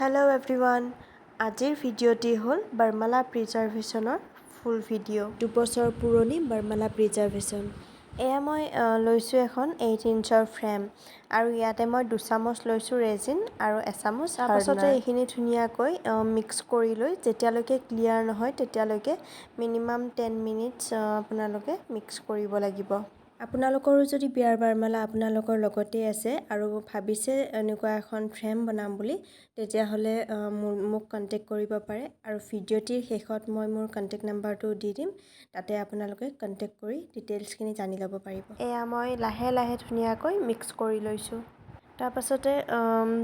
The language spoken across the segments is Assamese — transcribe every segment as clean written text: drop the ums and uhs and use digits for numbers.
Hello everyone. আজিৰ ভিডিঅ'টি হ'ল varmala প্ৰিজাৰ্ভেশ্যনৰ ফুল ভিডিঅ'। 2 বছৰ পুৰণি varmala প্ৰিজাৰ্ভেশ্যন। এয়া মই লৈছোঁ এখন 8 ইঞ্চৰ ফ্ৰেম আৰু ইয়াতে মই 2 চামুচ লৈছোঁ ৰেজিন আৰু 1 চামুচ তাৰপাছতে এইখিনি ধুনীয়াকৈ মিক্স কৰি লৈ যেতিয়ালৈকে ক্লিয়াৰ নহয় তেতিয়ালৈকে মিনিমাম 10 মিনিটছ আপোনালোকে মিক্স কৰিব লাগিব। আপোনালোকৰো যদি বিয়াৰ varmala আপোনালোকৰ লগতে আছে আৰু ভাবিছে এনেকুৱা এখন ফ্ৰেম বনাম বুলি তেতিয়াহ'লে মোক কন্টেক্ট কৰিব পাৰে আৰু ভিডিঅ'টিৰ শেষত মই মোৰ কন্টেক্ট নাম্বাৰটো দি দিম তাতে আপোনালোকে কন্টেক্ট কৰি ডিটেইলছখিনি জানি ল'ব পাৰিব। এয়া মই লাহে লাহে ধুনীয়াকৈ মিক্স কৰি লৈছোঁ। তাৰপাছতে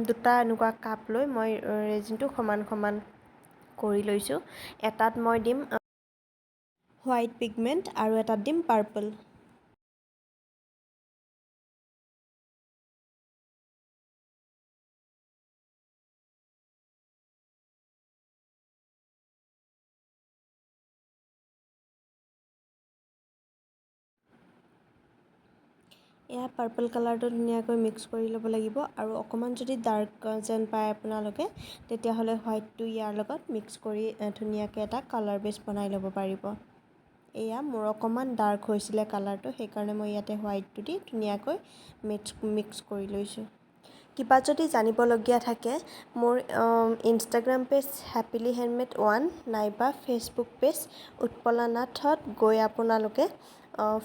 দুটা এনেকুৱা কাপ লৈ মই ৰেজিনটো সমান সমান কৰি লৈছোঁ। এটাত মই দিম হোৱাইট পিগমেণ্ট আৰু এটাত দিম পাৰ্পল। এয়া পাৰ্পল কালাৰটো ধুনীয়াকৈ মিক্স কৰি ল'ব লাগিব আৰু অকণমান যদি ডাৰ্ক যেন পায় আপোনালোকে তেতিয়াহ'লে হোৱাইটটো ইয়াৰ লগত মিক্স কৰি ধুনীয়াকৈ এটা কালাৰ বেছ বনাই ল'ব পাৰিব। এয়া মোৰ অকণমান ডাৰ্ক হৈছিলে কালাৰটো সেইকাৰণে মই ইয়াতে হোৱাইটটো দি ধুনীয়াকৈ মিক্স কৰি লৈছোঁ। কিবা যদি জানিবলগীয়া থাকে মোৰ ইনষ্টাগ্ৰাম পেজ হেপিলি হেণ্ডমেড 1 নাইবা ফেচবুক পেজ উৎপলা নাথত গৈ আপোনালোকে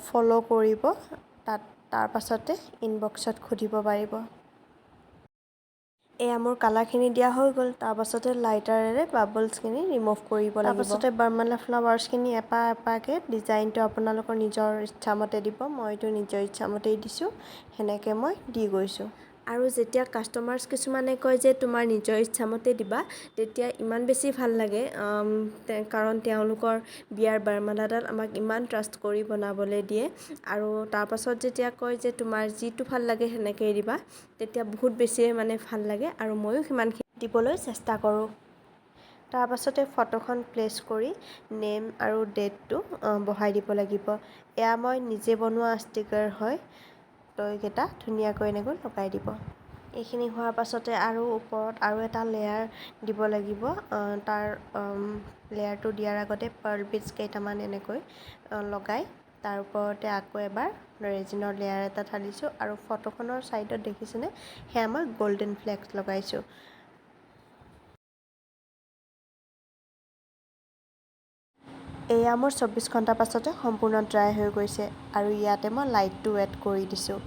ফ'ল' কৰিব তাৰ পাছতে ইনবক্সত সুধিব পাৰিব। এয়া মোৰ কালাৰখিনি দিয়া হৈ গ'ল। তাৰপাছতে লাইটাৰেৰে বাবলছখিনি ৰিমুভ কৰিব লাগিব। তাৰপাছতে varmala ফ্লাৱাৰ্ছখিনি এপাকে ডিজাইনটো আপোনালোকৰ নিজৰ ইচ্ছামতে দিব। মইতো নিজৰ ইচ্ছামতেই দিছোঁ সেনেকৈ মই দি গৈছোঁ। আৰু যেতিয়া কাষ্টমাৰ্ছ কিছুমানে কয় যে তোমাৰ নিজৰ ইচ্ছামতে দিবা তেতিয়া ইমান বেছি ভাল লাগে কাৰণ তেওঁলোকৰ বিয়াৰ varmalaডাল আমাক ইমান ট্ৰাষ্ট কৰি বনাবলৈ দিয়ে আৰু তাৰপাছত যেতিয়া কয় যে তোমাৰ যিটো ভাল লাগে সেনেকৈয়ে দিবা তেতিয়া বহুত বেছিয়ে মানে ভাল লাগে আৰু ময়ো সিমানখিনি দিবলৈ চেষ্টা কৰোঁ। তাৰপাছতে ফটোখন প্লেচ কৰি নেম আৰু ডেটটো বহাই দিব লাগিব। এয়া মই নিজে বনোৱা ষ্টিকাৰ হয় তো এইকেইটা ধুনীয়াকৈ এনেকৈ লগাই দিব। এইখিনি হোৱাৰ পাছতে আৰু ওপৰত আৰু এটা লেয়াৰ দিব লাগিব। তাৰ লেয়াৰটো দিয়াৰ আগতে পাৰ্ল বিটছ কেইটামান এনেকৈ লগাই তাৰ ওপৰতে আকৌ এবাৰ ৰেজিনৰ লেয়াৰ এটা ঢালিছোঁ আৰু ফটোখনৰ ছাইডত দেখিছেনে সেয়া মই গল্ডেন ফ্লেক্স লগাইছোঁ। এয়া মোৰ 24 ঘণ্টাৰ পাছতে সম্পূৰ্ণ ড্ৰাই হৈ গৈছে আৰু ইয়াতে মই লাইটটো এড কৰি দিছোঁ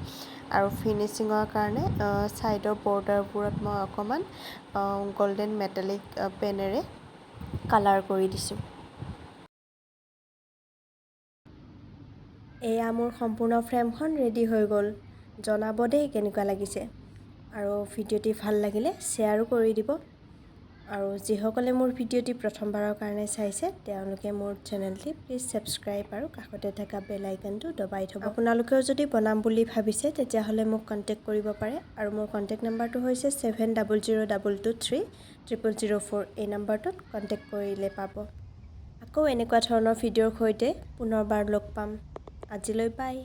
আৰু ফিনিচিঙৰ কাৰণে ছাইডৰ বৰ্ডাৰবোৰত মই অকণমান গল্ডেন মেটালিক পেনেৰে কালাৰ কৰি দিছোঁ। এয়া মোৰ সম্পূৰ্ণ ফ্ৰেমখন ৰেডি হৈ গ'ল। জনাব দেই কেনেকুৱা লাগিছে আৰু ভিডিঅ'টি ভাল লাগিলে শ্বেয়াৰো কৰি দিব আৰু যিসকলে মোৰ ভিডিঅ'টি প্ৰথমবাৰৰ কাৰণে চাইছে তেওঁলোকে মোৰ চেনেলটি প্লিজ ছাবস্ক্ৰাইব আৰু কাষতে থকা বেল আইকনটো দবাই থ'ব। আপোনালোকেও যদি বনাম বুলি ভাবিছে তেতিয়াহ'লে মোক কণ্টেক্ট কৰিব পাৰে আৰু মোৰ কণ্টেক্ট নাম্বাৰটো হৈছে 7002230004। এই নাম্বাৰটোত কণ্টেক্ট কৰিলে পাব। আকৌ এনেকুৱা ধৰণৰ ভিডিঅ'ৰ সৈতে পুনৰবাৰ লগ পাম। আজিলৈ বাই।